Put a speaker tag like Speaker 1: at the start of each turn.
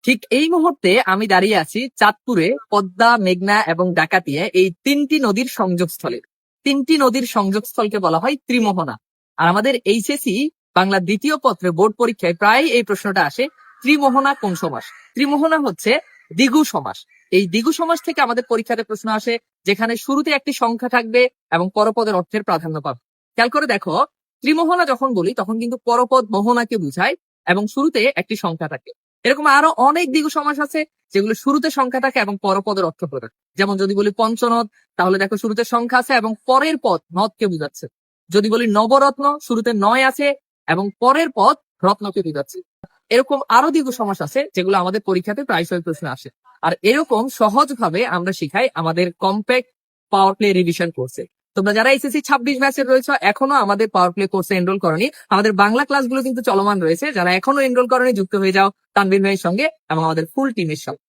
Speaker 1: ঠিক এই মুহূর্তে আমি দাঁড়িয়ে আছি চাঁদপুরে পদ্মা, মেঘনা এবং ডাকাতিয়া এই তিনটি নদীর সংযোগস্থলে। তিনটি নদীর সংযোগস্থলকে বলা হয় ত্রিমোহনা। আর আমাদের এইচএসসি বাংলা দ্বিতীয় পত্রে বোর্ড পরীক্ষায় প্রায় এই প্রশ্নটা আসে, ত্রিমোহনা কোন সমাস? ত্রিমোহনা হচ্ছে দ্বিগু সমাস। এই দ্বিগু সমাস থেকে আমাদের পরীক্ষাতে প্রশ্ন আসে যেখানে শুরুতে একটি সংখ্যা থাকবে এবং পরপদের অর্থের প্রাধান্য পাবে। খেয়াল করে দেখো, ত্রিমোহনা যখন বলি তখন কিন্তু পরপদ মোহনাকে বুঝায় এবং শুরুতে একটি সংখ্যা থাকে। এরকম আরো অনেক দ্বিগু সমাস আছে যেগুলো শুরুতে সংখ্যা থাকে এবং পরপদের অর্থ প্রকাশ। যেমন যদি বলি পঞ্চনদ, তাহলে দেখো শুরুতে সংখ্যা আছে এবং পরের পদ নদকে বুঝাচ্ছে। যদি বলি নবরত্ন, শুরুতে নয় আছে এবং পরের পদ রত্নকে বুঝাচ্ছে। এরকম আরো দ্বিগু সমাস আছে যেগুলো আমাদের পরীক্ষাতে প্রায়শই প্রশ্ন আসে। আর এরকম সহজ ভাবে আমরা শিখাই আমাদের কম্প্যাক্ট পাওয়ার প্লে রিভিশন কোর্সে। তোমরা যারা এসএসসি 26 ব্যাচের রয়েছে এখনো আমাদের পাওয়ার প্লে কোর্সে এনরোল করনি, আমাদের বাংলা ক্লাসগুলো কিন্তু চলমান রয়েছে। যারা এখনো এনরোল করনি যুক্ত হয়ে যাও তানভীর ভাইয়ের সঙ্গে এবং আমাদের ফুল টিমের সঙ্গে।